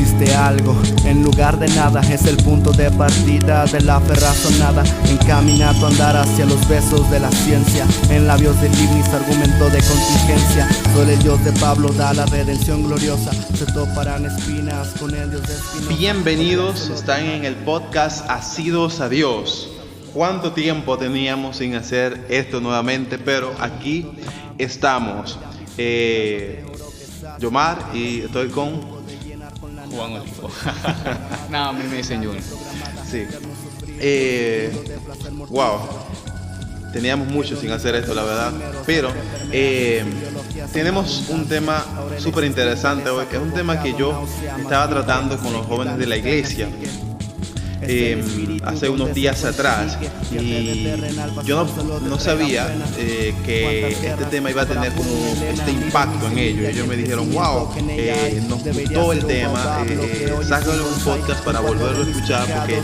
existe algo en lugar de nada, es el punto de partida de la fe razonada, encaminado a andar hacia los besos de la ciencia. En labios de Leibniz, argumento de contingencia, solo el Dios de Pablo da la redención gloriosa, se toparán espinas con el Dios de Espinosa. Bienvenidos, están en el podcast Asidos a Dios. ¿Cuánto tiempo teníamos sin hacer esto nuevamente? Pero aquí estamos. Yomar, y estoy con Juan Olivo. No, a mí me dicen Junior. Sí. Wow. Teníamos mucho sin hacer esto, la verdad. Pero tenemos un tema súper interesante hoy. Es un tema que yo estaba tratando con los jóvenes de la iglesia hace unos días atrás, y yo no sabía que este tema iba a tener como este impacto en ellos. Ellos me dijeron, wow, nos gustó el tema, sácalo un podcast para volverlo a escuchar porque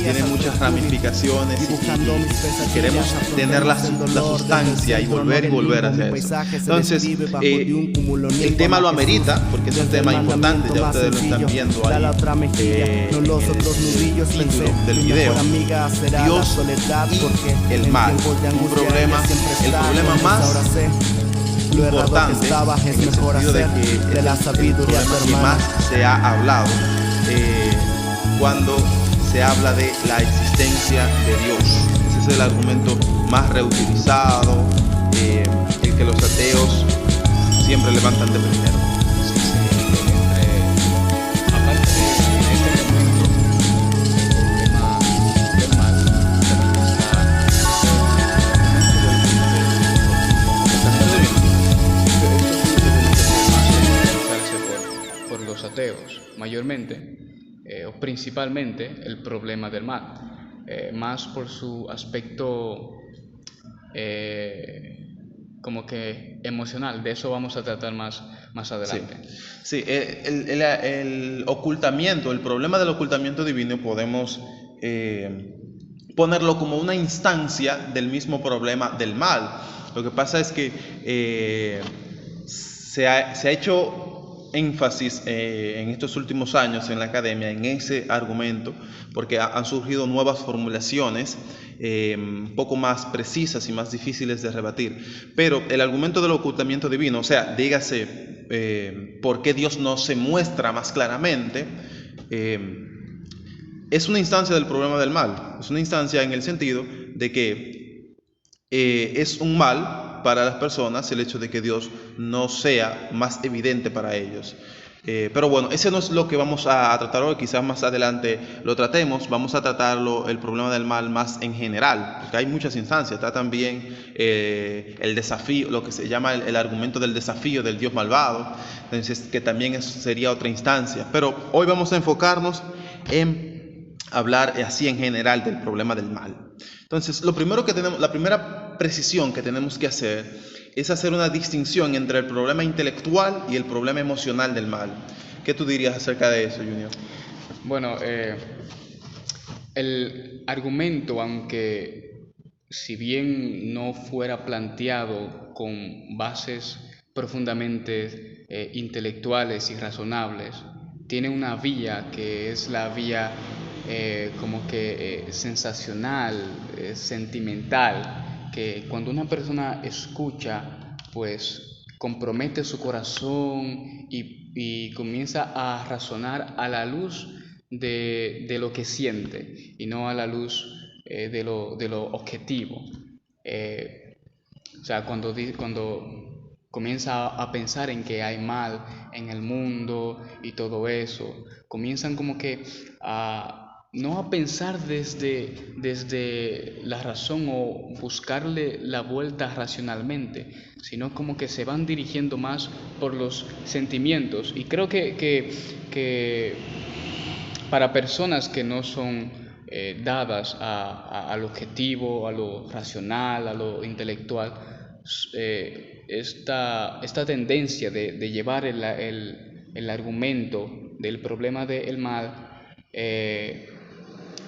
tiene muchas ramificaciones y queremos tener la sustancia y volver hacia eso. Entonces el tema lo amerita porque es un tema importante, ya ustedes lo están viendo ahí. Título del video: Dios y el mal. El problema más importante, en el sentido de que es el problema que más se ha hablado cuando se habla de la existencia de Dios. Ese es el argumento más reutilizado, el que los ateos siempre levantan de primero. Mayormente o principalmente el problema del mal, más por su aspecto como que emocional. De eso vamos a tratar más adelante. Sí. El ocultamiento, el problema del ocultamiento divino podemos ponerlo como una instancia del mismo problema del mal. Lo que pasa es que se ha hecho énfasis en estos últimos años en la academia en ese argumento, porque han surgido nuevas formulaciones un poco más precisas y más difíciles de rebatir. Pero el argumento del ocultamiento divino, o sea, dígase por qué Dios no se muestra más claramente, es una instancia del problema del mal. Es una instancia en el sentido de que es un mal para las personas el hecho de que Dios no sea más evidente para ellos. Pero bueno, ese no es lo que vamos a tratar hoy. Quizás más adelante lo tratemos. Vamos a tratarlo, el problema del mal, más en general, porque hay muchas instancias. Está también el desafío, lo que se llama el argumento del desafío del Dios malvado, entonces, que también sería otra instancia. Pero hoy vamos a enfocarnos en hablar así en general del problema del mal. Entonces, la primera precisión que tenemos que hacer es hacer una distinción entre el problema intelectual y el problema emocional del mal. ¿Qué tú dirías acerca de eso, Junior? Bueno, el argumento, aunque si bien no fuera planteado con bases profundamente intelectuales y razonables, tiene una vía que es la vía como que sensacional, sentimental, que cuando una persona escucha, pues compromete su corazón y comienza a razonar a la luz de lo que siente y no a la luz de lo objetivo. O sea, cuando comienza a pensar en que hay mal en el mundo y todo eso, comienzan como que no a pensar desde la razón o buscarle la vuelta racionalmente, sino como que se van dirigiendo más por los sentimientos. Y creo que para personas que no son dadas al objetivo, a lo racional, a lo intelectual, esta tendencia de llevar el argumento del problema del mal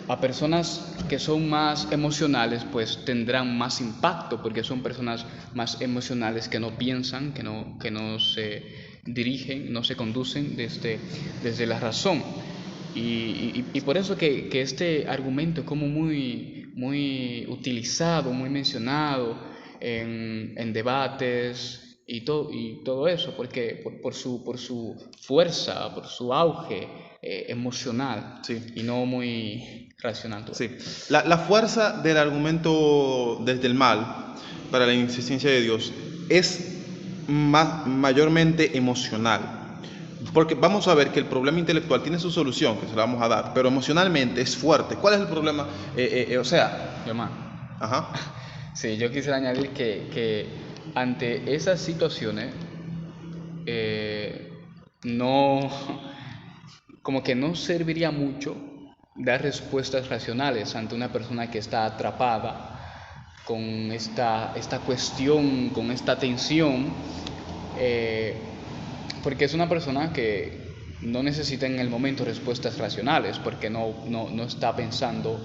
a personas que son más emocionales, pues tendrán más impacto, porque son personas más emocionales que no piensan, que no se dirigen, no se conducen desde la razón. Y por eso que este argumento es como muy utilizado, muy mencionado en debates y todo eso, porque por su fuerza, por su auge emocional, Sí. y no muy racional. Sí. La fuerza del argumento desde el mal para la insistencia de Dios es mayormente emocional. Porque vamos a ver que el problema intelectual tiene su solución, que se la vamos a dar, pero emocionalmente es fuerte. ¿Cuál es el problema? Ajá. Sí, yo quisiera añadir que ante esas situaciones como que no serviría mucho dar respuestas racionales ante una persona que está atrapada con esta cuestión, con esta tensión, porque es una persona que no necesita en el momento respuestas racionales, porque no está pensando,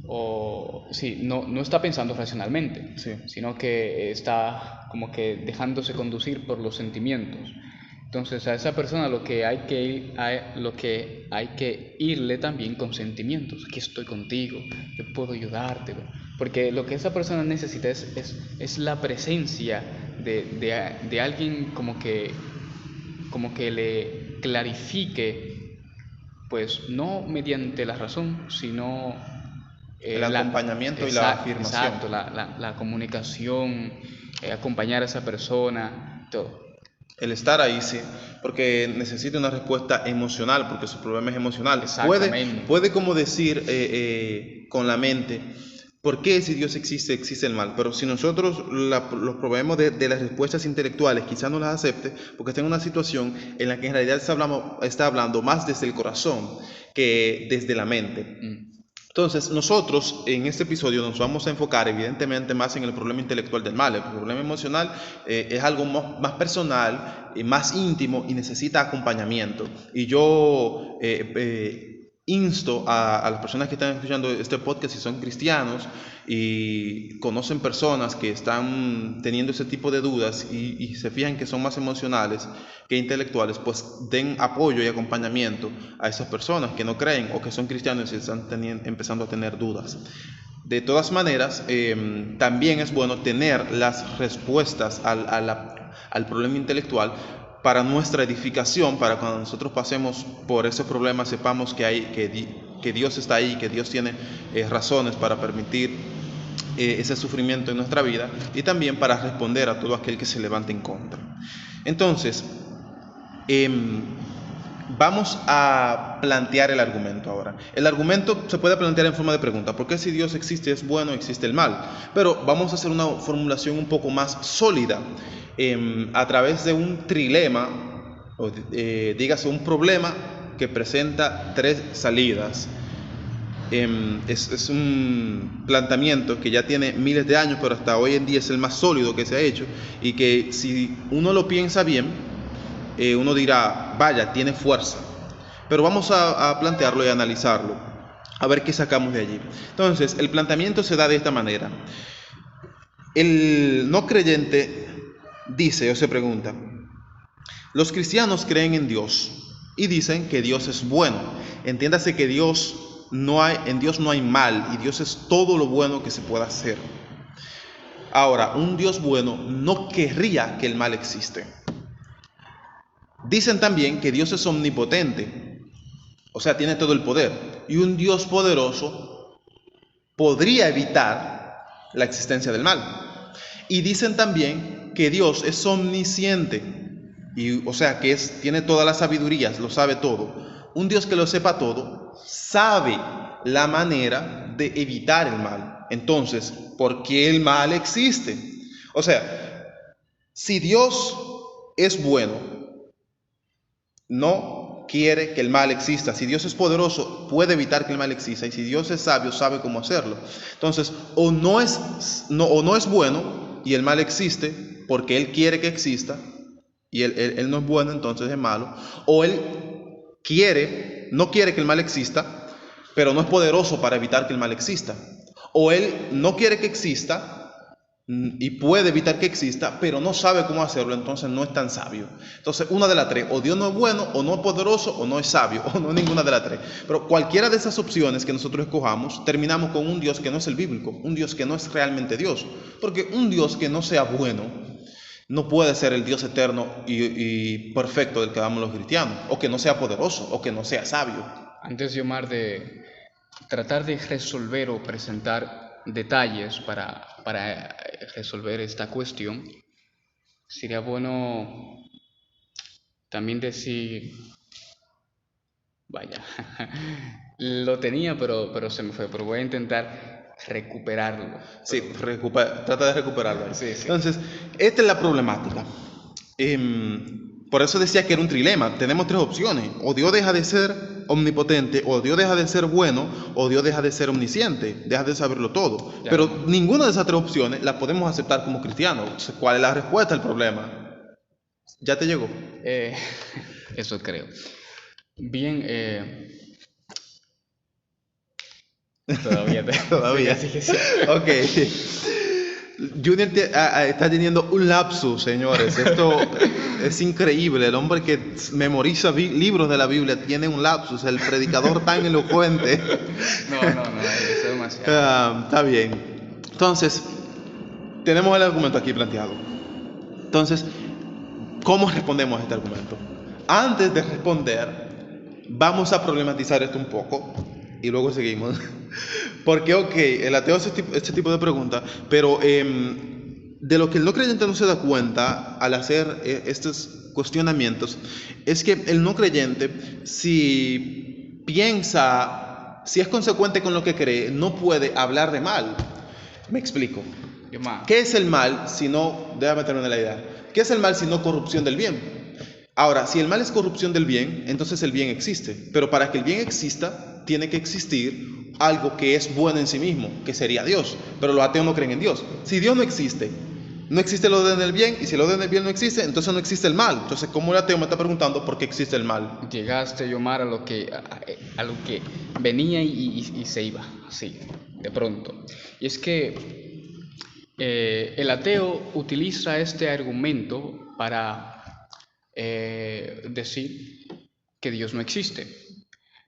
no está pensando racionalmente, Sí. sino que está como que dejándose conducir por los sentimientos. Entonces a esa persona lo que hay que irle también con sentimientos. Aquí estoy contigo, yo puedo ayudarte, porque lo que esa persona necesita es la presencia de alguien como que le clarifique, pues no mediante la razón, sino el acompañamiento y la afirmación. Exacto, la comunicación, acompañar a esa persona, todo. El estar ahí, sí, porque necesita una respuesta emocional, porque su problema es emocional. Exactamente. Puede como decir con la mente, ¿por qué si Dios existe el mal? Pero si nosotros los proveemos de las respuestas intelectuales, quizás no las acepte, porque está en una situación en la que en realidad está hablando más desde el corazón que desde la mente. Entonces, nosotros en este episodio nos vamos a enfocar evidentemente más en el problema intelectual del mal. El problema emocional es algo más personal, más íntimo y necesita acompañamiento. Y yo insto a las personas que están escuchando este podcast, si son cristianos y conocen personas que están teniendo ese tipo de dudas y se fijan que son más emocionales que intelectuales, pues den apoyo y acompañamiento a esas personas que no creen o que son cristianos y están empezando a tener dudas. De todas maneras, también es bueno tener las respuestas al problema intelectual para nuestra edificación, para cuando nosotros pasemos por ese problema sepamos que Dios está ahí, que Dios tiene razones para permitir ese sufrimiento en nuestra vida, y también para responder a todo aquel que se levante en contra. Entonces, vamos a plantear el argumento ahora. El argumento se puede plantear en forma de pregunta: ¿por qué si Dios existe es bueno, existe el mal? Pero vamos a hacer una formulación un poco más sólida a través de un trilema, o dígase un problema que presenta tres salidas. Es un planteamiento que ya tiene miles de años, pero hasta hoy en día es el más sólido que se ha hecho, y que si uno lo piensa bien, uno dirá, vaya, tiene fuerza. Pero vamos a plantearlo y a analizarlo, a ver qué sacamos de allí. Entonces, el planteamiento se da de esta manera. El no creyente dice o se pregunta: los cristianos creen en Dios y dicen que Dios es bueno. Entiéndase que en Dios no hay mal, y Dios es todo lo bueno que se pueda hacer. Ahora, un Dios bueno no querría que el mal existe. Dicen también que Dios es omnipotente, o sea, tiene todo el poder, y un Dios poderoso podría evitar la existencia del mal. Y dicen también que Dios es omnisciente, o sea, que tiene toda la sabiduría, lo sabe todo. Un Dios que lo sepa todo sabe la manera de evitar el mal. Entonces, ¿por qué el mal existe? O sea, si Dios es bueno, no quiere que el mal exista. Si Dios es poderoso, puede evitar que el mal exista. Y si Dios es sabio, sabe cómo hacerlo. Entonces, o no es bueno y el mal existe porque Él quiere que exista, y él no es bueno, entonces es malo. O Él no quiere que el mal exista, pero no es poderoso para evitar que el mal exista. O Él no quiere que exista, y puede evitar que exista, pero no sabe cómo hacerlo, entonces no es tan sabio. Entonces, una de las tres, o Dios no es bueno, o no es poderoso, o no es sabio, o no es ninguna de las tres. Pero cualquiera de esas opciones que nosotros escojamos, terminamos con un Dios que no es el bíblico, un Dios que no es realmente Dios. Porque un Dios que no sea bueno no puede ser el Dios eterno y perfecto del que hablamos los cristianos, o que no sea poderoso, o que no sea sabio. Antes, Omar, de tratar de resolver o presentar detalles para resolver esta cuestión, sería bueno también decir, vaya, lo tenía pero se me fue, pero voy a intentar recuperarlo. Sí, trata de recuperarlo ahí. Sí, sí. Entonces, esta es la problemática. Por eso decía que era un trilema. Tenemos tres opciones. O Dios deja de ser omnipotente, o Dios deja de ser bueno, o Dios deja de ser omnisciente, deja de saberlo todo. Ya. Pero ninguna de esas tres opciones las podemos aceptar como cristianos. Entonces, ¿cuál es la respuesta al problema? ¿Ya te llegó? Eso creo. Bien, Todavía. Sí, sí. Ok. Junior está teniendo un lapsus, señores. Esto es increíble. El hombre que memoriza libros de la Biblia tiene un lapsus. El predicador tan elocuente. No, eso es demasiado. Está bien. Entonces, tenemos el argumento aquí planteado. Entonces, ¿cómo respondemos a este argumento? Antes de responder, vamos a problematizar esto un poco y luego seguimos. Porque, ok, el ateo hace este tipo de preguntas, pero de lo que el no creyente no se da cuenta al hacer estos cuestionamientos es que el no creyente, si piensa, si es consecuente con lo que cree, no puede hablar de mal. Me explico. ¿Qué es el mal si no, déjame terminar la idea, qué es el mal si no corrupción del bien? Ahora, si el mal es corrupción del bien, entonces el bien existe. Pero para que el bien exista, tiene que existir algo que es bueno en sí mismo, que sería Dios. Pero los ateos no creen en Dios. Si Dios no existe, no existe el orden del bien, y si el orden del bien no existe, entonces no existe el mal. Entonces, ¿cómo el ateo me está preguntando por qué existe el mal? Llegaste, Omar, a lo que venía y se iba, así, de pronto. Y es que el ateo utiliza este argumento para decir que Dios no existe,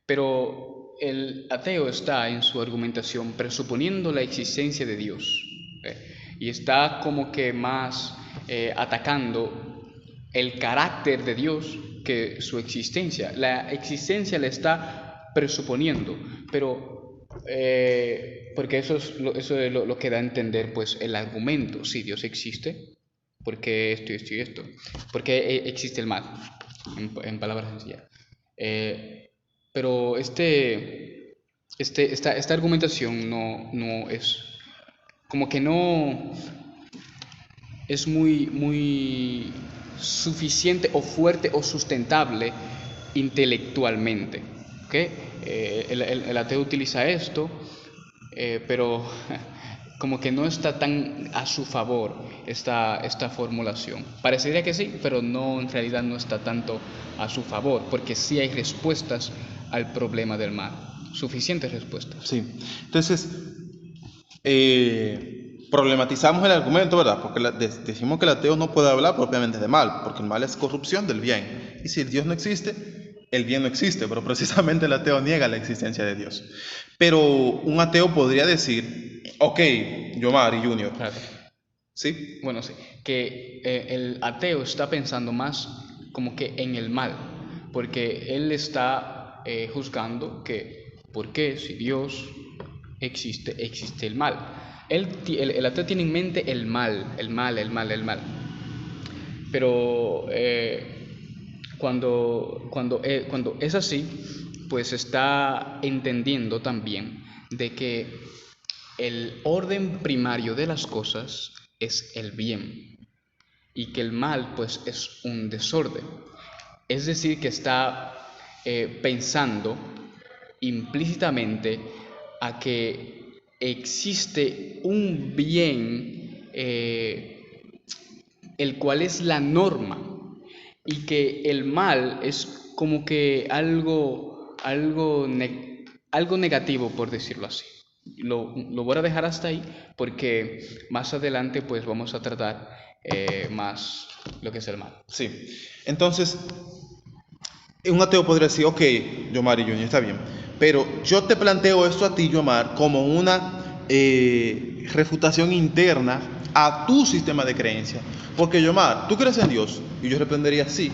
pero el ateo está en su argumentación presuponiendo la existencia de Dios, y está como que más atacando el carácter de Dios que su existencia. La existencia le está presuponiendo, pero porque eso es lo que da a entender pues el argumento. Si Dios existe, ¿por qué esto y esto y esto? ¿Por qué existe el mal? En palabras sencillas. Pero esta argumentación no es, como que no es muy suficiente o fuerte o sustentable intelectualmente. ¿Okay? El ateo utiliza esto, pero como que no está tan a su favor esta formulación. Parecería que sí, pero no, en realidad no está tanto a su favor, porque sí hay respuestas al problema del mal, suficientes respuestas. Sí, entonces problematizamos el argumento, ¿verdad? Porque decimos que el ateo no puede hablar propiamente de mal, porque el mal es corrupción del bien. Y si Dios no existe, el bien no existe, pero precisamente el ateo niega la existencia de Dios. Pero un ateo podría decir, ok, Yomar y Junior. Claro. ¿Sí? Bueno, sí, que el ateo está pensando más como que en el mal, porque él está juzgando que, ¿por qué si Dios existe el mal? El ateo tiene en mente el mal. Pero cuando es así, pues está entendiendo también de que el orden primario de las cosas es el bien y que el mal pues es un desorden. Es decir, que está pensando implícitamente a que existe un bien el cual es la norma, y que el mal es como que algo negativo, por decirlo así. lo voy a dejar hasta ahí porque más adelante pues vamos a tratar más lo que es el mal. Sí. Entonces, un ateo podría decir, ok, Yomar y Junior, está bien, pero yo te planteo esto a ti, Yomar, como una refutación interna a tu sistema de creencia. Porque, Yomar, ¿tú crees en Dios? Y yo respondería sí.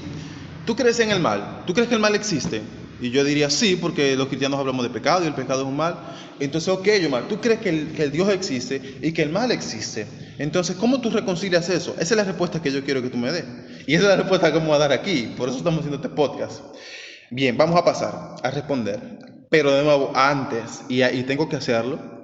¿Tú crees en el mal? ¿Tú crees que el mal existe? Y yo diría sí, porque los cristianos hablamos de pecado y el pecado es un mal. Entonces, ok, Yomar, ¿tú crees que el Dios existe y que el mal existe? Entonces, ¿cómo tú reconcilias eso? Esa es la respuesta que yo quiero que tú me des. Y esa es la respuesta que vamos a dar aquí. Por eso estamos haciendo este podcast. Bien, vamos a pasar a responder. Pero de nuevo, antes, y tengo que hacerlo,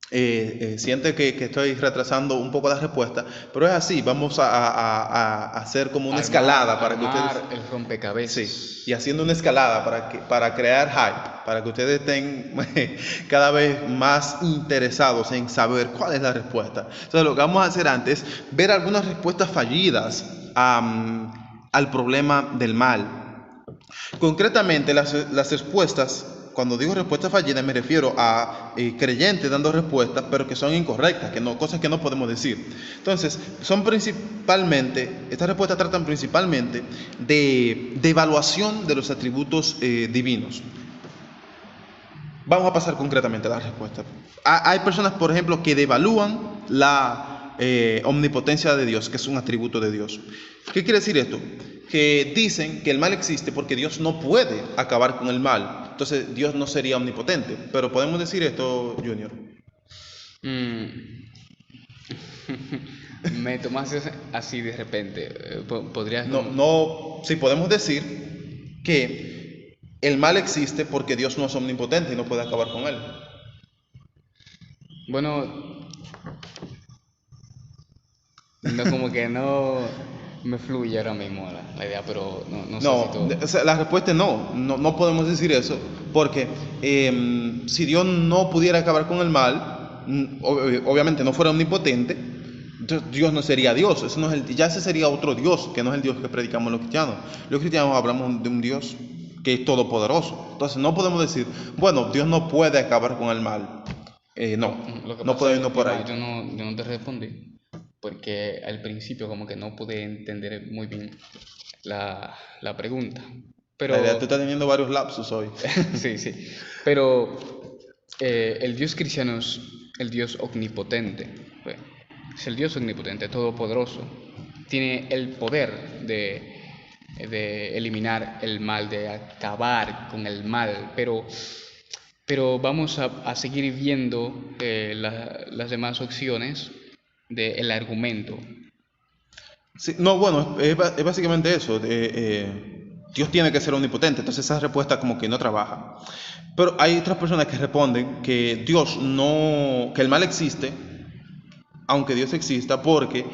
siente que estoy retrasando un poco la respuesta, pero es así, vamos a hacer como una escalada para que ustedes... el rompecabezas. Sí, y haciendo una escalada para crear hype, para que ustedes estén cada vez más interesados en saber cuál es la respuesta. Entonces lo que vamos a hacer antes es ver algunas respuestas fallidas al problema del mal. Concretamente, las respuestas, cuando digo respuestas fallidas, me refiero a creyentes dando respuestas, pero que son incorrectas, cosas que no podemos decir. Entonces, estas respuestas tratan principalmente de evaluación de los atributos divinos. Vamos a pasar concretamente a las respuestas. Hay personas, por ejemplo, que devalúan la omnipotencia de Dios, que es un atributo de Dios. ¿Qué quiere decir esto? Que dicen que el mal existe porque Dios no puede acabar con el mal. Entonces Dios no sería omnipotente. Pero podemos decir esto, Junior. Me tomaste así de repente. ¿Podrías...? Sí, podemos decir que el mal existe porque Dios no es omnipotente y no puede acabar con él. Bueno, como que no me fluye ahora mismo la idea, pero no sé si todo... O sea, la respuesta es no podemos decir eso, porque si Dios no pudiera acabar con el mal, obviamente no fuera omnipotente, entonces Dios no sería Dios, ya ese sería otro Dios, que no es el Dios que predicamos los cristianos. Los cristianos hablamos de un Dios que es todopoderoso, entonces no podemos decir, bueno, Dios no puede acabar con el mal, no podemos irnos por ahí. Yo no te respondí. Porque al principio como que no pude entender muy bien la pregunta. Pero Tú estás teniendo varios lapsus hoy. sí. Pero el Dios cristiano es el Dios omnipotente. Es el Dios omnipotente, todopoderoso. Tiene el poder de eliminar el mal, de acabar con el mal. Pero vamos a seguir viendo las demás opciones del argumento. Sí, es básicamente eso. Dios tiene que ser omnipotente, entonces esa respuesta como que no trabaja. Pero hay otras personas que responden que que el mal existe, aunque Dios exista, porque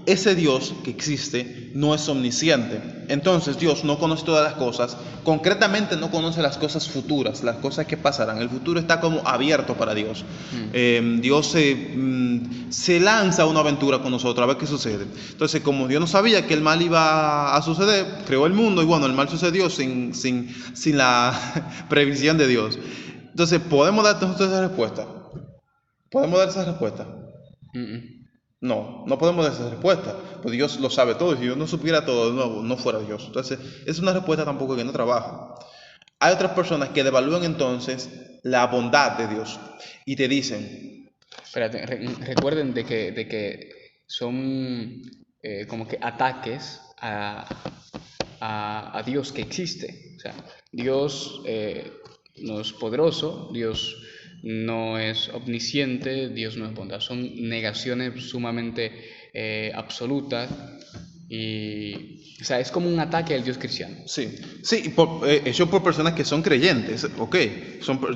ese Dios que existe no es omnisciente. Entonces Dios no conoce todas las cosas, concretamente no conoce las cosas futuras, las cosas que pasarán. El futuro está como abierto para Dios. Dios se lanza a una aventura con nosotros a ver qué sucede. Entonces, como Dios no sabía que el mal iba a suceder, creó el mundo y bueno, el mal sucedió sin la previsión de Dios. Entonces, ¿podemos dar esa respuesta? ¿Podemos dar esa respuesta? No podemos dar esa respuesta, pues Dios lo sabe todo, y si Dios no supiera todo, no fuera Dios. Entonces, es una respuesta tampoco que no trabaja. Hay otras personas que devalúan entonces la bondad de Dios y te dicen... Espérate, recuerden de que son como que ataques a Dios que existe. O sea, Dios no es poderoso, Dios no es omnisciente, Dios no es bondad. Son negaciones sumamente absolutas y, o sea, es como un ataque al Dios cristiano. Sí, hecho por personas que son creyentes, ok.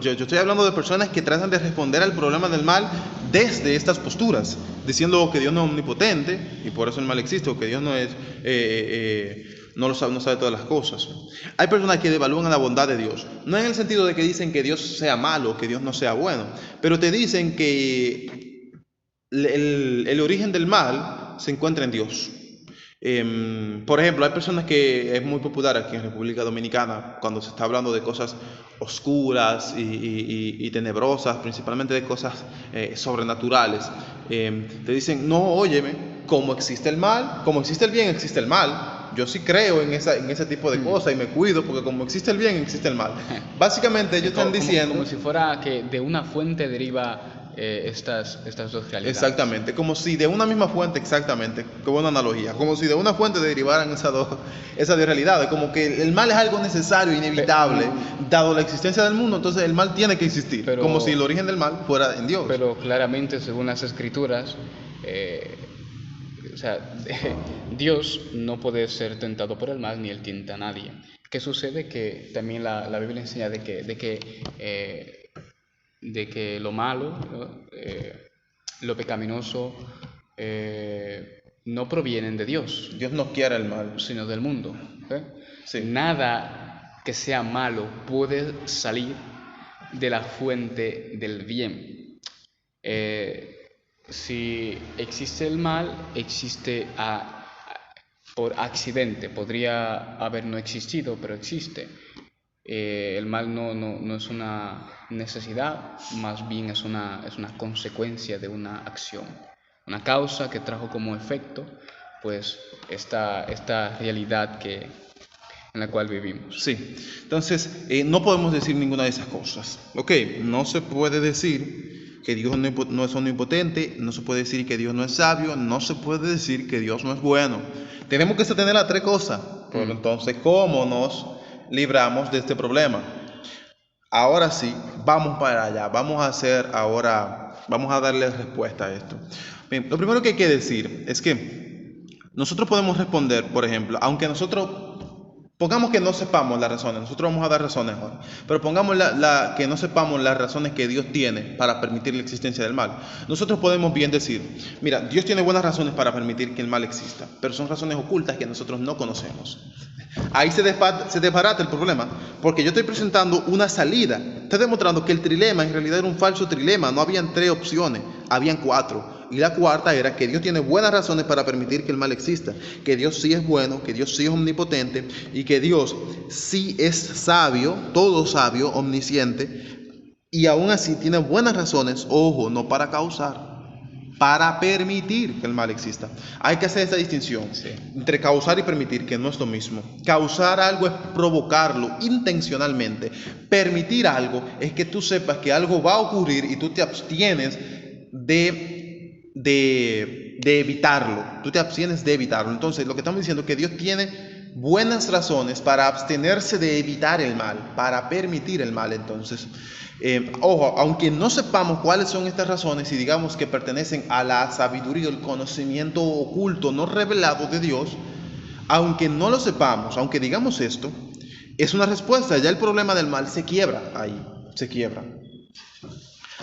Yo estoy hablando de personas que tratan de responder al problema del mal desde estas posturas, diciendo que Dios no es omnipotente y por eso el mal existe, o que Dios no sabe todas las cosas. Hay personas que devalúan la bondad de Dios, no en el sentido de que dicen que Dios sea malo, que Dios no sea bueno, pero te dicen que el origen del mal se encuentra en Dios. Por ejemplo, hay personas que es muy popular aquí en República Dominicana cuando se está hablando de cosas oscuras y tenebrosas, principalmente de cosas sobrenaturales. Te dicen, no, óyeme, como existe el mal, como existe el bien, existe el mal. Yo sí creo en ese tipo de cosas y me cuido porque como existe el bien, existe el mal. Básicamente ellos están diciendo... Como si fuera que de una fuente deriva estas dos realidades. Exactamente, como si de una misma fuente, exactamente, qué buena analogía, como si de una fuente derivaran esas dos realidades, como que el mal es algo necesario, inevitable, dado la existencia del mundo, entonces el mal tiene que existir, como si el origen del mal fuera en Dios. Pero claramente, según las escrituras, o sea, Dios no puede ser tentado por el mal ni él tienta a nadie. ¿Qué sucede? Que también la Biblia enseña de que lo malo, ¿no? Lo pecaminoso, no provienen de Dios. Dios no quiere el mal, sino del mundo. Sí. Nada que sea malo puede salir de la fuente del bien. Si existe el mal, existe por accidente. Podría haber no existido, pero existe. El mal no es una necesidad, más bien es una consecuencia de una acción, una causa que trajo como efecto pues esta realidad en la cual vivimos. Sí, entonces no podemos decir ninguna de esas cosas. Ok, no se puede decir que Dios no es omnipotente, no se puede decir que Dios no es sabio, no se puede decir que Dios no es bueno. Tenemos que tener las tres cosas. Pero entonces, ¿cómo nos libramos de este problema? Ahora sí, vamos para allá, vamos a darle respuesta a esto. Bien, lo primero que hay que decir es que nosotros podemos responder, por ejemplo, aunque pongamos que no sepamos las razones, nosotros vamos a dar razones ahora, pero pongamos que no sepamos las razones que Dios tiene para permitir la existencia del mal. Nosotros podemos bien decir, mira, Dios tiene buenas razones para permitir que el mal exista, pero son razones ocultas que nosotros no conocemos. Ahí se desbarata el problema, porque yo estoy presentando una salida, estoy demostrando que el trilema en realidad era un falso trilema, no habían 3 opciones, habían 4. Y la cuarta era que Dios tiene buenas razones para permitir que el mal exista, que Dios sí es bueno, que Dios sí es omnipotente y que Dios sí es sabio, todo sabio, omnisciente, y aún así tiene buenas razones, ojo, no para causar, para permitir que el mal exista. Hay que hacer esa distinción entre causar y permitir, que no es lo mismo. Causar algo es provocarlo intencionalmente. Permitir algo es que tú sepas que algo va a ocurrir y tú te abstienes de evitarlo. Tú te abstienes de evitarlo. Entonces, lo que estamos diciendo es que Dios tiene buenas razones para abstenerse de evitar el mal, para permitir el mal. Entonces, ojo, aunque no sepamos cuáles son estas razones y digamos que pertenecen a la sabiduría, el conocimiento oculto, no revelado de Dios, aunque no lo sepamos, aunque digamos esto, es una respuesta. Ya el problema del mal se quiebra ahí, se quiebra.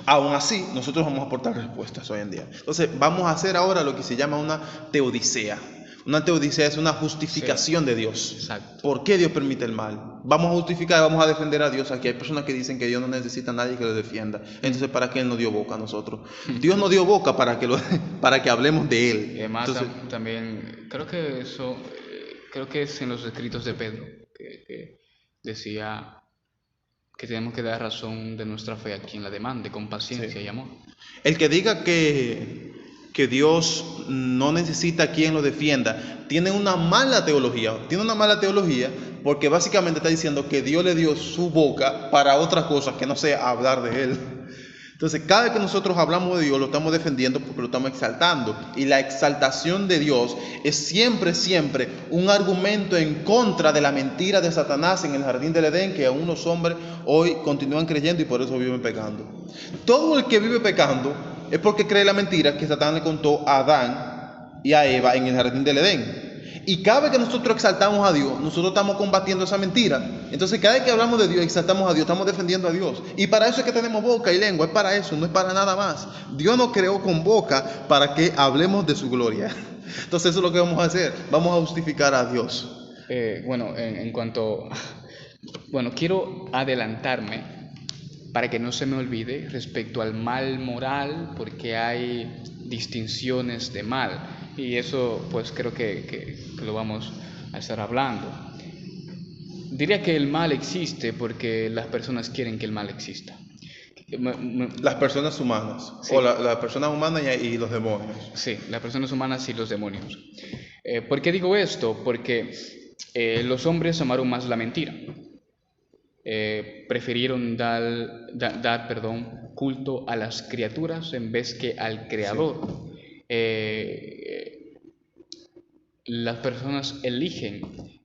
Aún así, nosotros vamos a aportar respuestas hoy en día. Entonces, vamos a hacer ahora lo que se llama una teodicea. Una teodicea es una justificación de Dios. Exacto. ¿Por qué Dios permite el mal? Vamos a justificar, vamos a defender a Dios. Aquí hay personas que dicen que Dios no necesita a nadie que lo defienda. Entonces, ¿para qué Él nos dio boca a nosotros? Dios nos dio boca para que hablemos de Él. Y además, entonces, también creo que es en los escritos de Pedro que decía que tenemos que dar razón de nuestra fe a quien la demande con paciencia y amor. El que diga que Dios no necesita a quien lo defienda tiene una mala teología. Tiene una mala teología porque básicamente está diciendo que Dios le dio su boca para otras cosas que no sea hablar de Él. Entonces, cada vez que nosotros hablamos de Dios, lo estamos defendiendo porque lo estamos exaltando. Y la exaltación de Dios es siempre un argumento en contra de la mentira de Satanás en el jardín del Edén, que aún los hombres hoy continúan creyendo y por eso viven pecando. Todo el que vive pecando es porque cree la mentira que Satán le contó a Adán y a Eva en el jardín del Edén. Y cada vez que nosotros exaltamos a Dios, nosotros estamos combatiendo esa mentira. Entonces, cada vez que hablamos de Dios y exaltamos a Dios, estamos defendiendo a Dios. Y para eso es que tenemos boca y lengua, es para eso, no es para nada más. Dios nos creó con boca para que hablemos de su gloria. Entonces, eso es lo que vamos a hacer. Vamos a justificar a Dios. En cuanto... Bueno, quiero adelantarme para que no se me olvide respecto al mal moral, porque hay distinciones de mal. Y eso pues creo que lo vamos a estar hablando. Diría que el mal existe porque las personas quieren que el mal exista. Las personas humanas, Sí. o la persona humana y los demonios. Sí, las personas humanas y los demonios. ¿Por qué digo esto? Porque los hombres amaron más la mentira. Prefirieron dar culto a las criaturas en vez que al creador. Las personas eligen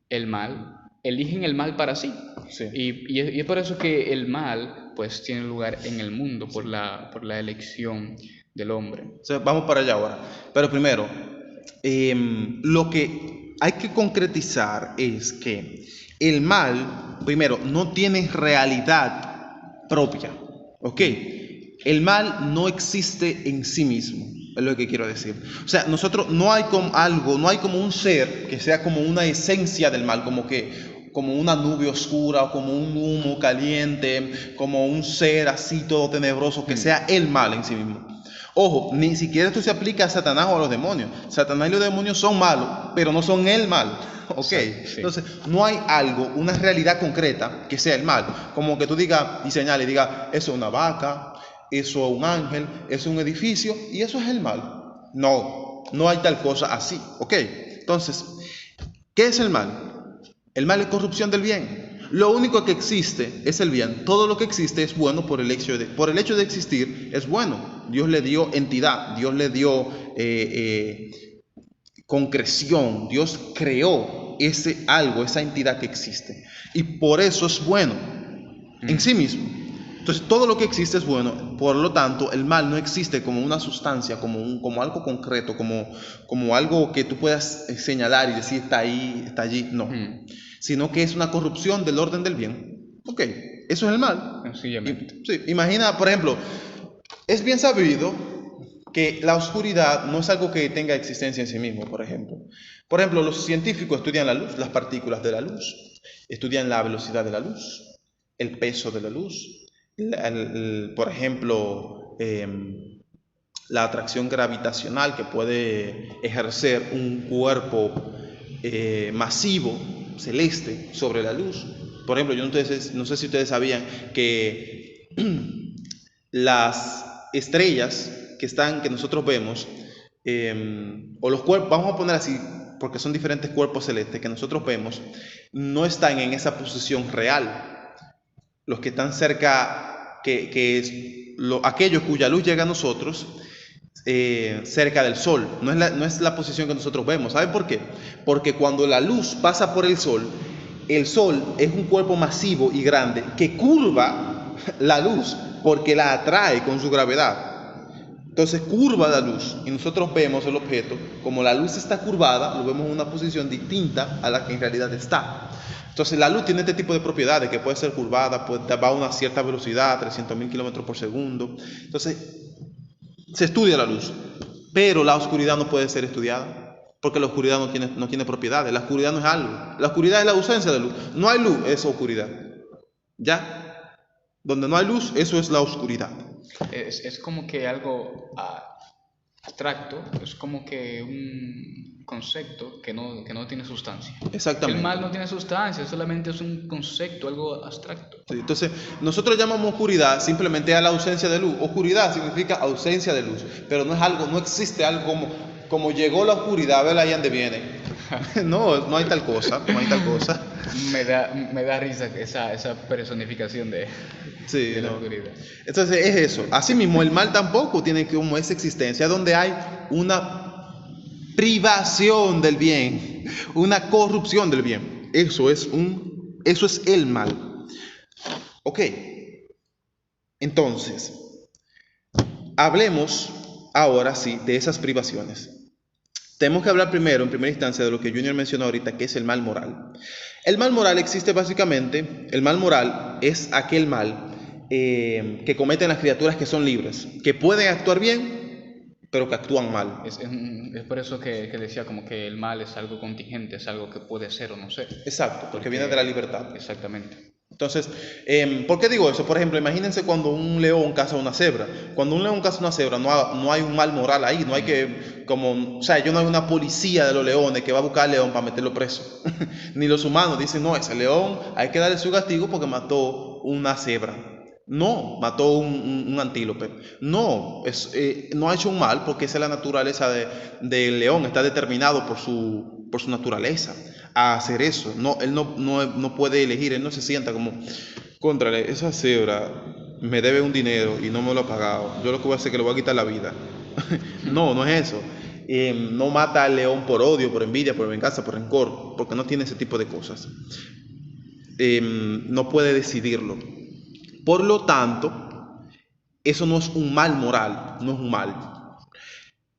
el mal para sí. Sí. Y es por eso que el mal pues tiene lugar en el mundo por la elección del hombre. O sea, vamos para allá ahora. Pero primero, lo que hay que concretizar es que el mal, primero, no tiene realidad propia. ¿Ok? El mal no existe en sí mismo, es lo que quiero decir. O sea, nosotros no hay como un ser que sea como una esencia del mal, como una nube oscura o como un humo caliente, como un ser así todo tenebroso que sea el mal en sí mismo. Ojo, ni siquiera esto se aplica a Satanás o a los demonios. Satanás y los demonios son malos, pero no son el mal. ¿Ok? Sí. Entonces, no hay una realidad concreta que sea el mal. Como que tú digas y señales, diga, eso es una vaca, eso es un ángel, eso es un edificio y eso es el mal. No hay tal cosa así. ¿Ok? Entonces, ¿qué es el mal? El mal es corrupción del bien. Lo único que existe es el bien. Todo lo que existe es bueno por el hecho de existir, es bueno. Dios le dio entidad, Dios le dio concreción, Dios creó esa entidad que existe. Y por eso es bueno en sí mismo. Entonces todo lo que existe es bueno. Por lo tanto, el mal no existe como una sustancia, como algo concreto, como algo que tú puedas señalar y decir está ahí, está allí. No. Sino que es una corrupción del orden del bien. Ok, eso es el mal. Sencillamente. Sí, imagina, por ejemplo, es bien sabido que la oscuridad no es algo que tenga existencia en sí mismo, por ejemplo. Por ejemplo, los científicos estudian la luz, las partículas de la luz, estudian la velocidad de la luz, el peso de la luz, por ejemplo, la atracción gravitacional que puede ejercer un cuerpo masivo, celeste, sobre la luz. Por ejemplo, yo no sé si ustedes sabían que las estrellas que nosotros vemos, o los cuerpos, vamos a poner así, porque son diferentes cuerpos celestes que nosotros vemos, no están en esa posición real. Los que están cerca, aquellos cuya luz llega a nosotros, cerca del sol, no es la posición que nosotros vemos. ¿Saben por qué? Porque cuando la luz pasa por el sol es un cuerpo masivo y grande que curva la luz porque la atrae con su gravedad. Entonces curva la luz y nosotros vemos el objeto, como la luz está curvada, lo vemos en una posición distinta a la que en realidad está. Entonces la luz tiene este tipo de propiedades, que puede ser curvada, va a una cierta velocidad, 300.000 kilómetros por segundo. Entonces se estudia la luz, pero la oscuridad no puede ser estudiada, porque la oscuridad no tiene propiedades. La oscuridad no es algo. La oscuridad es la ausencia de luz. No hay luz, es oscuridad. ¿Ya? Donde no hay luz, eso es la oscuridad. Es como que algo abstracto, es como que un concepto que no tiene sustancia. Exactamente. El mal no tiene sustancia, solamente es un concepto, algo abstracto. Sí, entonces, nosotros llamamos oscuridad simplemente a la ausencia de luz. Oscuridad significa ausencia de luz, pero no existe algo como llegó la oscuridad, a ver ahí dónde viene. No hay tal cosa, no hay tal cosa. Me da risa esa personificación de la oscuridad. Entonces es eso. Asimismo, el mal tampoco tiene como esa existencia, donde hay una privación del bien, una corrupción del bien. Eso es el mal. Ok. Entonces, hablemos ahora sí de esas privaciones. Tenemos que hablar primero, en primera instancia, de lo que Junior mencionó ahorita, que es el mal moral. El mal moral existe básicamente, el mal moral es aquel mal que cometen las criaturas que son libres, que pueden actuar bien, pero que actúan mal. Es por eso que decía como que el mal es algo contingente, es algo que puede ser o no ser. Exacto, porque viene de la libertad. Exactamente. Entonces, ¿por qué digo eso? Por ejemplo, imagínense cuando un león caza una cebra. Cuando un león caza una cebra, no hay un mal moral ahí, no hay que, o sea, yo no hay una policía de los leones que va a buscar al león para meterlo preso. Ni los humanos dicen, no, ese león hay que darle su castigo porque mató una cebra. No, mató un antílope. No, no ha hecho un mal porque esa es la naturaleza del león, está determinado por su naturaleza a hacer eso. No, él no puede elegir, él no se sienta como, contrale, esa cebra me debe un dinero y no me lo ha pagado. Yo lo que voy a hacer es que le voy a quitar la vida. No es eso. No mata al león por odio, por envidia, por venganza, por rencor, porque no tiene ese tipo de cosas. No puede decidirlo. Por lo tanto, eso no es un mal moral, no es un mal.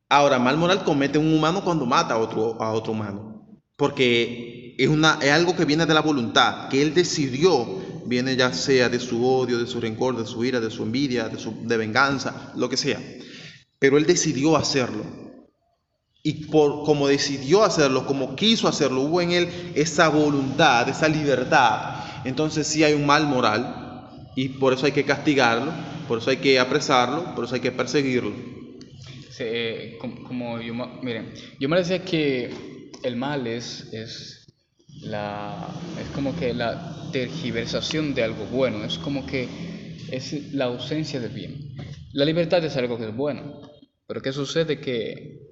Ahora, mal moral comete un humano cuando mata a otro humano. Porque es algo que viene de la voluntad, que él decidió, viene ya sea de su odio, de su rencor, de su ira, de su envidia, de venganza, lo que sea. Pero él decidió hacerlo. Y como decidió hacerlo, como quiso hacerlo, hubo en él esa voluntad, esa libertad. Entonces sí hay un mal moral y por eso hay que castigarlo, por eso hay que apresarlo, por eso hay que perseguirlo. Sí, miren, yo me decía que el mal es como que la tergiversación de algo bueno, es como que es la ausencia del bien. La libertad es algo que es bueno, pero ¿qué sucede? Que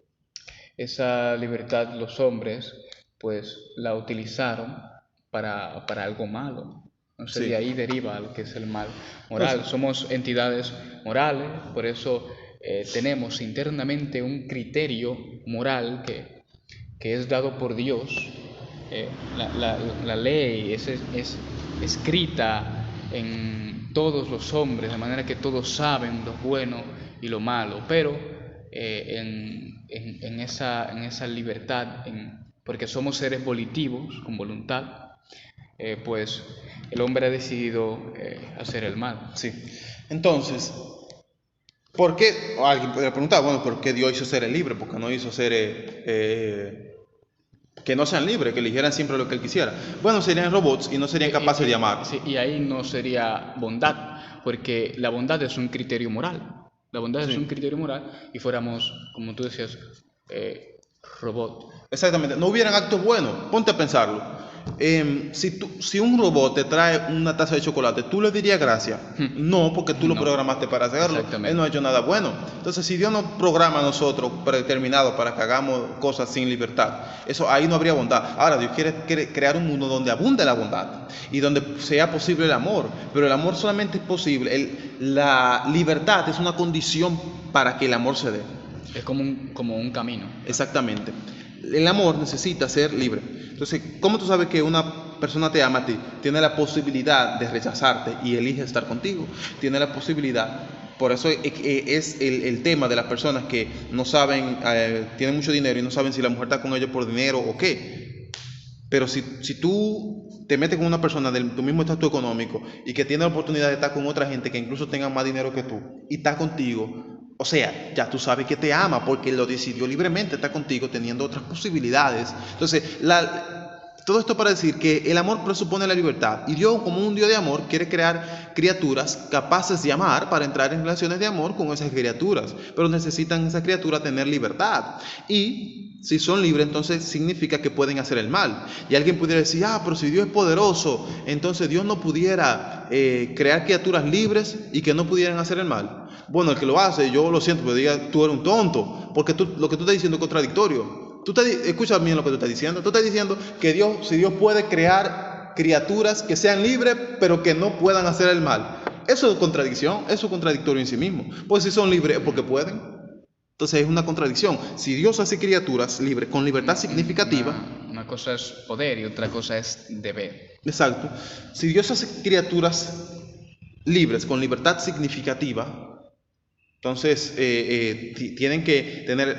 esa libertad los hombres pues la utilizaron para algo malo. Entonces Sí. de ahí deriva lo que es el mal moral. Somos entidades morales, por eso tenemos internamente un criterio moral que es dado por Dios. La ley es escrita en todos los hombres, de manera que todos saben lo bueno y lo malo, pero en esa libertad, porque somos seres volitivos, con voluntad, pues el hombre ha decidido hacer el mal. Sí. Entonces, ¿por qué? Alguien podría preguntar, bueno, ¿por qué Dios hizo seres libres? ¿Por qué no hizo seres que no sean libres, que eligieran siempre lo que Él quisiera? Bueno, serían robots y no serían capaces de amar. Sí, y ahí no sería bondad, porque la bondad es un criterio moral. La bondad es un criterio moral y fuéramos, como tú decías, robot. Exactamente, no hubieran actos buenos. Ponte a pensarlo. Si un robot te trae una taza de chocolate, ¿tú le dirías gracias? No, porque tú lo programaste para hacerlo. Él no ha hecho nada bueno. Entonces, si Dios nos programa a nosotros predeterminados para que hagamos cosas sin libertad, ahí no habría bondad. Ahora, Dios quiere crear un mundo donde abunde la bondad y donde sea posible el amor. Pero el amor solamente es posible. La libertad es una condición para que el amor se dé. Es como un camino. Exactamente. El amor necesita ser libre. Entonces, ¿cómo tú sabes que una persona te ama a ti? Tiene la posibilidad de rechazarte y elige estar contigo. Tiene la posibilidad. Por eso es el tema de las personas que no saben, tienen mucho dinero y no saben si la mujer está con ellos por dinero o qué. Pero si tú te metes con una persona de tu mismo estatus económico y que tiene la oportunidad de estar con otra gente que incluso tenga más dinero que tú y está contigo, o sea, ya tú sabes que te ama porque lo decidió libremente, está contigo teniendo otras posibilidades. Entonces, todo esto para decir que el amor presupone la libertad y Dios, como un Dios de amor, quiere crear criaturas capaces de amar para entrar en relaciones de amor con esas criaturas, pero necesitan esas criaturas tener libertad y si son libres, entonces significa que pueden hacer el mal. Y alguien pudiera decir, pero si Dios es poderoso, entonces Dios no pudiera crear criaturas libres y que no pudieran hacer el mal. Bueno, el que lo hace, yo lo siento, pero diga, tú eres un tonto, porque lo que tú estás diciendo es contradictorio. Escucha bien lo que tú estás diciendo. Tú estás diciendo que si Dios puede crear criaturas que sean libres, pero que no puedan hacer el mal. Eso es contradicción, eso es contradictorio en sí mismo. Pues si son libres es porque pueden. Entonces es una contradicción. Si Dios hace criaturas libres, con libertad significativa. Una cosa es poder y otra cosa es deber. Exacto. Si Dios hace criaturas libres, con libertad significativa, entonces tienen que tener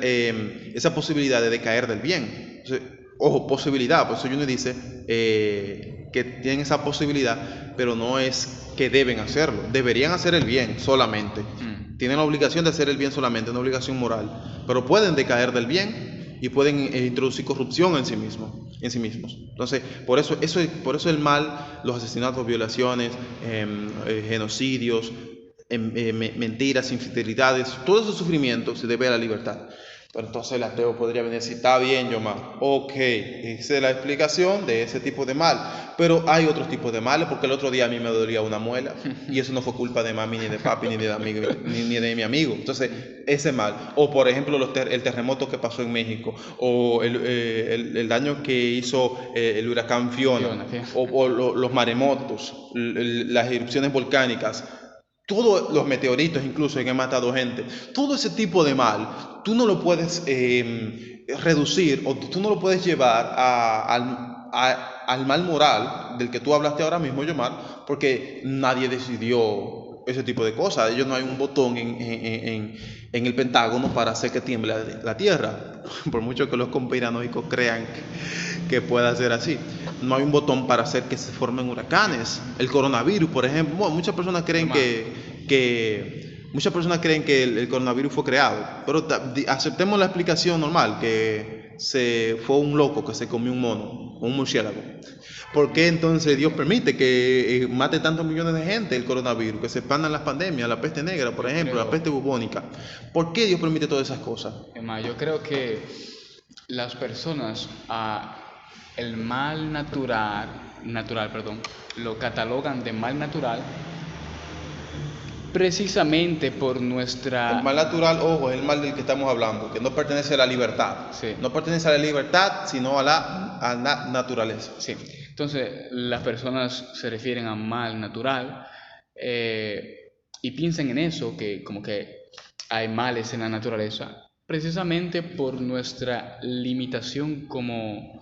esa posibilidad de decaer del bien. Entonces, ojo, posibilidad, por eso uno dice que tienen esa posibilidad, pero no es que deben hacerlo. Deberían hacer el bien solamente. Tienen la obligación de hacer el bien solamente, una obligación moral. Pero pueden decaer del bien y pueden introducir corrupción en sí mismos. Entonces, por eso el mal, los asesinatos, violaciones, genocidios, mentiras, infidelidades, todo ese sufrimiento se debe a la libertad. Pero entonces el ateo podría venir y decir, está bien, Yomar, ok, esa es la explicación de ese tipo de mal. Pero hay otros tipos de males, porque el otro día a mí me dolía una muela, y eso no fue culpa de mami, ni de papi, ni de amigo, ni de mi amigo. Entonces, ese mal. O por ejemplo, el terremoto que pasó en México, o el daño que hizo el huracán Fiona, o los maremotos, las erupciones volcánicas. Todos los meteoritos incluso que han matado gente, todo ese tipo de mal, tú no lo puedes reducir o tú no lo puedes llevar al mal moral del que tú hablaste ahora mismo, Yomar, porque nadie decidió ese tipo de cosas. Ellos no hay un botón en el Pentágono para hacer que tiemble la Tierra, por mucho que los conspiranoicos crean que pueda ser así. No hay un botón para hacer que se formen huracanes. El coronavirus, por ejemplo, bueno, muchas personas creen que el coronavirus fue creado, pero aceptemos la explicación normal, que fue un loco que se comió un mono, un murciélago. ¿Por qué entonces Dios permite que mate tantos millones de gente el coronavirus, que se expandan las pandemias, la peste negra, por ejemplo, la peste bubónica? ¿Por qué Dios permite todas esas cosas? Yo creo que las personas el mal natural, lo catalogan de mal natural precisamente por nuestra... El mal natural, ojo, es el mal del que estamos hablando, que no pertenece a la libertad. Sí. No pertenece a la libertad, sino a la naturaleza. Sí. Entonces, las personas se refieren a mal natural y piensan en eso, que como que hay males en la naturaleza, precisamente por nuestra limitación como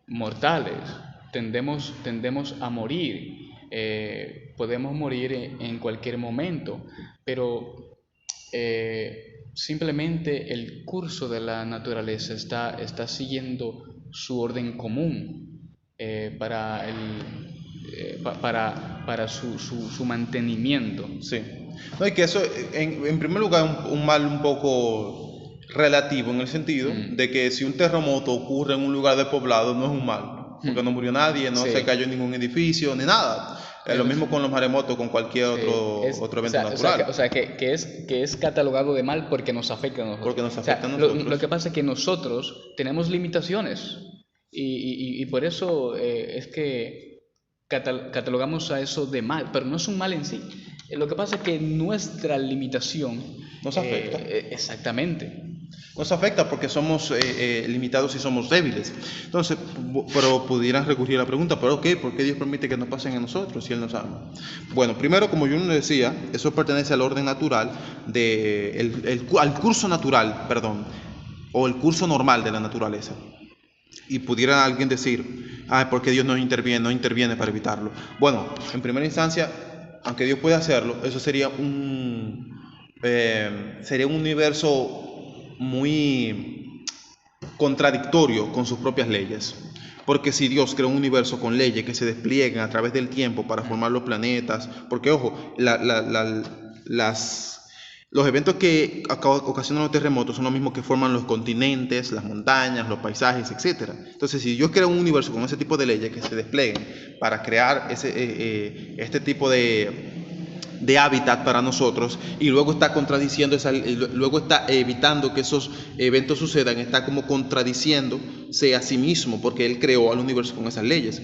mortales. Tendemos a morir. Podemos morir en cualquier momento, pero simplemente el curso de la naturaleza está siguiendo su orden común para su mantenimiento. Sí. No, y que eso, en primer lugar, un mal un poco relativo, en el sentido de que si un terremoto ocurre en un lugar despoblado, no es un mal, porque no murió nadie, no se cayó ningún edificio, ni nada. Lo mismo con los maremotos, con cualquier otro evento natural. O sea, que es catalogado de mal porque nos afecta a nosotros. Porque nos afecta a nosotros. Lo que pasa es que nosotros tenemos limitaciones y por eso es que catalogamos a eso de mal, pero no es un mal en sí. Lo que pasa es que nuestra limitación nos afecta. Exactamente. Nos afecta porque somos limitados y somos débiles. Entonces, pero pudieran recurrir a la pregunta, ¿pero qué? ¿Por qué Dios permite que nos pasen a nosotros si Él nos ama? Bueno, primero, como yo le decía, eso pertenece al orden natural, al curso natural, o el curso normal de la naturaleza. Y pudiera alguien decir, ¿por qué Dios no interviene para evitarlo? Bueno, en primera instancia, aunque Dios puede hacerlo, eso sería un universo muy contradictorio con sus propias leyes. Porque si Dios creó un universo con leyes que se despliegan a través del tiempo para formar los planetas, porque ojo, los eventos que ocasionan los terremotos son los mismos que forman los continentes, las montañas, los paisajes, etc. Entonces, si Dios crea un universo con ese tipo de leyes que se desplieguen para crear este tipo de hábitat para nosotros, y luego está luego está evitando que esos eventos sucedan, está como contradiciéndose a sí mismo, porque Él creó al universo con esas leyes.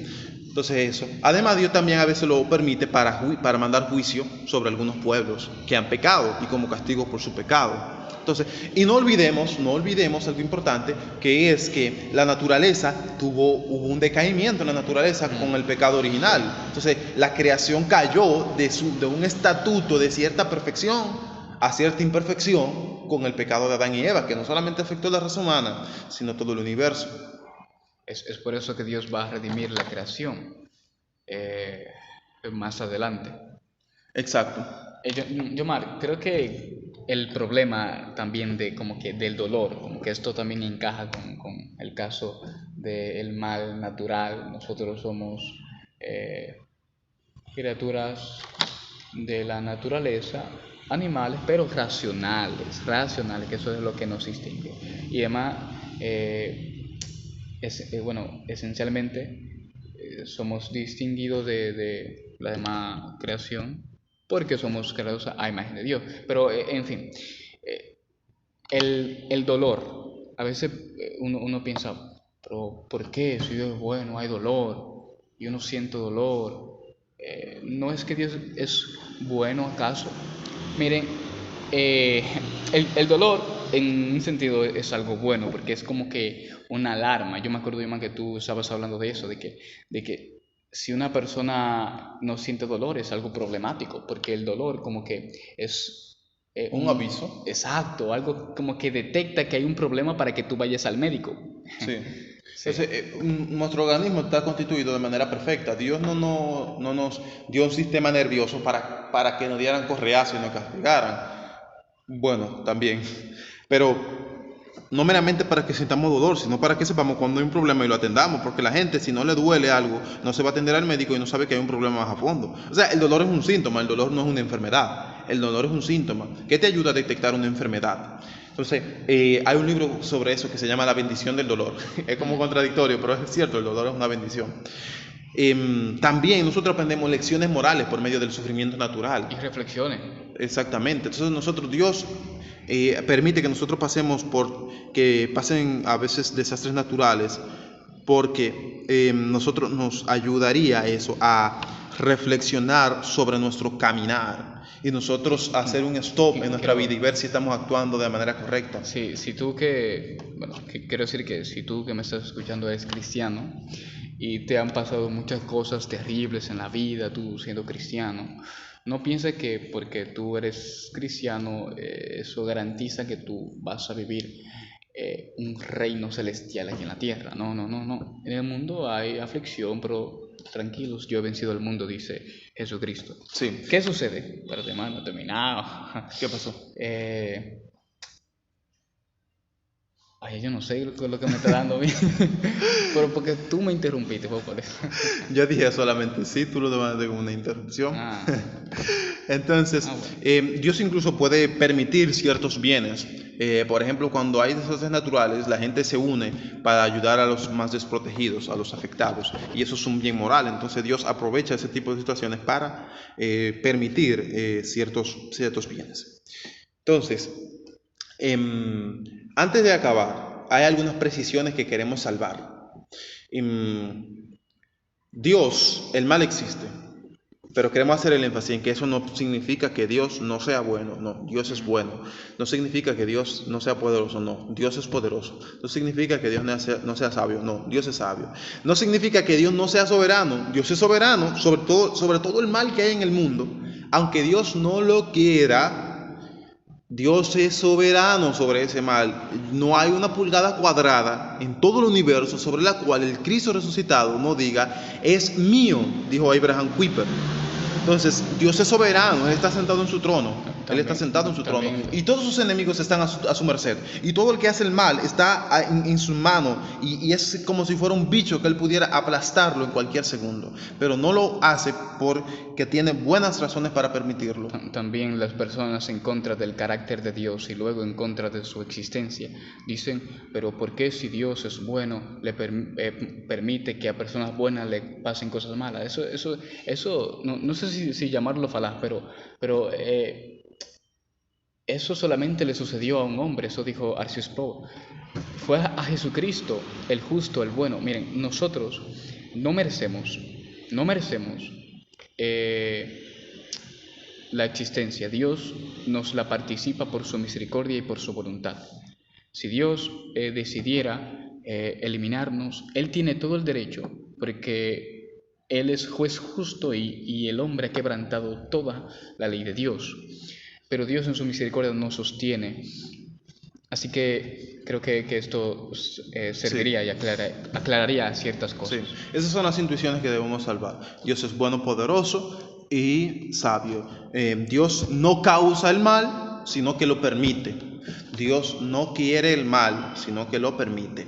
Entonces eso. Además, Dios también a veces lo permite para mandar juicio sobre algunos pueblos que han pecado y como castigo por su pecado. Entonces, y no olvidemos algo importante, que es que la naturaleza hubo un decaimiento en la naturaleza con el pecado original. Entonces, la creación cayó de un estatuto de cierta perfección a cierta imperfección con el pecado de Adán y Eva, que no solamente afectó a la raza humana, sino todo el universo. Es por eso que Dios va a redimir la creación más adelante. Exacto. Yomar, creo que el problema también del dolor, como que esto también encaja con el caso del mal natural. Nosotros somos criaturas de la naturaleza animales, pero racionales, que eso es lo que nos distingue. Y además, bueno, esencialmente somos distinguidos de la demás creación porque somos creados a imagen de Dios. Pero, en fin, el dolor, a veces uno piensa, pero ¿por qué? Si Dios es bueno, hay dolor, yo no siento dolor. ¿No es que Dios es bueno acaso? Miren, eh, el dolor en un sentido es algo bueno porque es como que una alarma. Yo me acuerdo, Iman, que tú estabas hablando de eso, de que si una persona no siente dolor es algo problemático porque el dolor como que es Un aviso. exacto, algo como que detecta que hay un problema para que tú vayas al médico. Sí. Sí. Entonces, nuestro organismo está constituido de manera perfecta. Dios no nos dio un sistema nervioso para que nos dieran correazos y nos castigaran. Bueno, también. Pero no meramente para que sintamos dolor, sino para que sepamos cuando hay un problema y lo atendamos. Porque la gente, si no le duele algo, no se va a atender al médico y no sabe que hay un problema más a fondo. O sea, el dolor es un síntoma, el dolor no es una enfermedad. El dolor es un síntoma que te ayuda a detectar una enfermedad. Entonces, hay un libro sobre eso que se llama La bendición del dolor. Es como contradictorio, pero es cierto, el dolor es una bendición. También nosotros aprendemos lecciones morales por medio del sufrimiento natural. Y reflexiones. Exactamente. Entonces Dios permite que nosotros que pasen a veces desastres naturales, porque nosotros nos ayudaría eso a reflexionar sobre nuestro caminar y nosotros hacer un stop en nuestra vida y ver si estamos actuando de manera correcta. Sí, quiero decir que si tú que me estás escuchando eres cristiano y te han pasado muchas cosas terribles en la vida, tú siendo cristiano, no pienses que porque tú eres cristiano eso garantiza que tú vas a vivir un reino celestial aquí en la tierra. No. En el mundo hay aflicción, pero tranquilos, yo he vencido el mundo, dice Jesucristo. Sí. ¿Qué sucede? Pero hermano, no he terminado. ¿Qué pasó? Ay, yo no sé lo que me está dando a mí. Pero porque tú me interrumpiste, fue por eso. Yo dije solamente sí, tú lo tomaste como una interrupción. Ah, Entonces, bueno. Dios incluso puede permitir ciertos bienes. Por ejemplo, cuando hay desastres naturales, la gente se une para ayudar a los más desprotegidos, a los afectados. Y eso es un bien moral. Entonces, Dios aprovecha ese tipo de situaciones para permitir ciertos bienes. Entonces, antes de acabar, hay algunas precisiones que queremos salvar. Dios, el mal existe, pero queremos hacer el énfasis en que eso no significa que Dios no sea bueno, no, Dios es bueno. No significa que Dios no sea poderoso, no, Dios es poderoso. No significa que Dios no sea sabio, no, Dios es sabio. No significa que Dios no sea soberano, Dios es soberano sobre todo el mal que hay en el mundo. Aunque Dios no lo quiera, Dios es soberano sobre ese mal. No hay una pulgada cuadrada en todo el universo sobre la cual el Cristo resucitado no diga, es mío, dijo Abraham Kuyper. Entonces, Dios es soberano, Él está sentado en su trono. Él está sentado en su trono. Y todos sus enemigos están a su merced. Y todo el que hace el mal está en su mano. Y es como si fuera un bicho que Él pudiera aplastarlo en cualquier segundo. Pero no lo hace porque tiene buenas razones para permitirlo. También las personas en contra del carácter de Dios y luego en contra de su existencia dicen, pero ¿por qué si Dios es bueno le permite que a personas buenas le pasen cosas malas? Eso no sé si llamarlo falaz, pero eso solamente le sucedió a un hombre, eso dijo Arceus Sproul. Fue a Jesucristo, el justo, el bueno. Miren, nosotros no merecemos la existencia. Dios nos la participa por su misericordia y por su voluntad. Si Dios decidiera eliminarnos, Él tiene todo el derecho, porque Él es juez justo y el hombre ha quebrantado toda la ley de Dios. Pero Dios en su misericordia nos sostiene. Así que creo que esto serviría y aclararía ciertas cosas. Sí. Esas son las intuiciones que debemos salvar. Dios es bueno, poderoso y sabio. Dios no causa el mal, sino que lo permite. Dios no quiere el mal, sino que lo permite.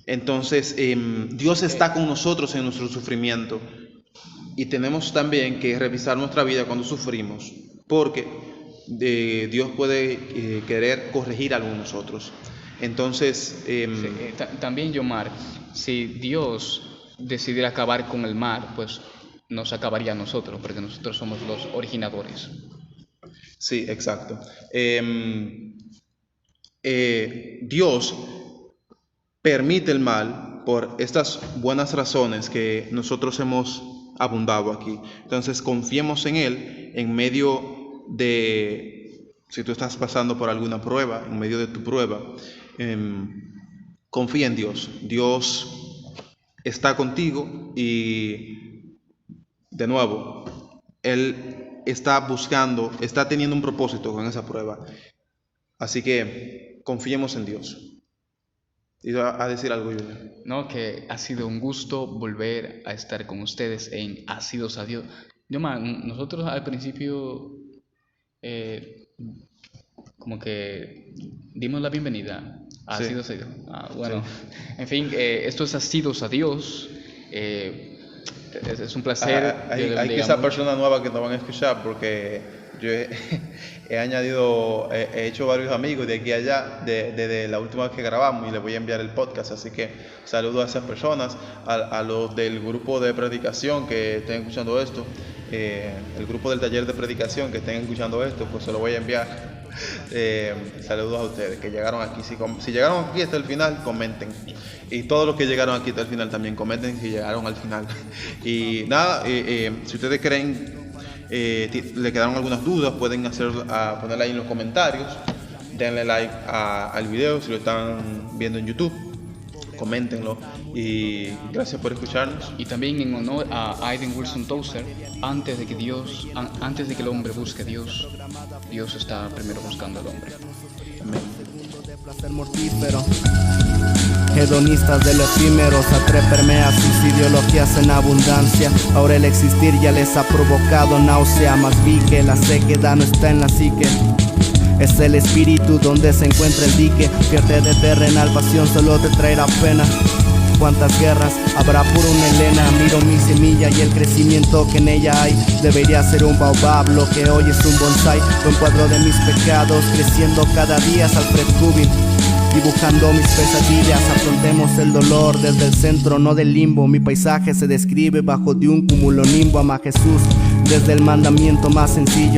Entonces, Dios está con nosotros en nuestro sufrimiento. Y tenemos también que revisar nuestra vida cuando sufrimos, porque Dios puede querer corregir algo en nosotros. Entonces, Sí, también, Yomar, si Dios decidiera acabar con el mar, pues nos acabaría a nosotros, porque nosotros somos los originadores. sí, exacto. Dios permite el mal por estas buenas razones que nosotros hemos abundado aquí. Entonces confiemos en Él en medio de, si tú estás pasando por alguna prueba, en medio de tu prueba, confía en Dios. Dios está contigo y, de nuevo, Él está buscando, está teniendo un propósito con esa prueba. Así que confiemos en Dios. ¿Iba a decir algo, Junior? No, que ha sido un gusto volver a estar con ustedes en Asidos a Dios. Yomar, nosotros al principio como que dimos la bienvenida a Sí. Asidos a Dios. Bueno, en fin, esto es Asidos a Dios. Es un placer. Hay quizá personas nuevas que nos van a escuchar porque yo he añadido, he hecho varios amigos de aquí a allá desde la última vez que grabamos y les voy a enviar el podcast, así que saludo a esas personas, a los del grupo de predicación que estén escuchando esto, el grupo del taller de predicación que estén escuchando esto, pues se lo voy a enviar. Saludos a ustedes que llegaron aquí. Si llegaron aquí hasta el final, comenten. Y todos los que llegaron aquí hasta el final también comenten si llegaron al final. Y nada, si ustedes creen, le quedaron algunas dudas, pueden ponerla ahí en los comentarios. Denle like al video si lo están viendo en YouTube. Coméntenlo y gracias por escucharnos. Y también en honor a Aiden Wilson Tozer, antes de que el hombre busque a Dios, Dios está primero buscando al hombre. Amén. Placer mortífero, hedonistas de lo efímero, se atreverme sus ideologías en abundancia. Ahora el existir ya les ha provocado náusea, más vi que la sequedad no está en la psique. Es el espíritu donde se encuentra el dique, pierde de terrenal pasión, solo te traerá pena. Cuántas guerras habrá por una Helena, miro mi semilla y el crecimiento que en ella hay. Debería ser un baobab, lo que hoy es un bonsai. Buen cuadro de mis pecados, creciendo cada día, Alfred Kubin, dibujando mis pesadillas. Afrontemos el dolor desde el centro, no del limbo. Mi paisaje se describe bajo de un cúmulo nimbo. Ama a Jesús desde el mandamiento más sencillo.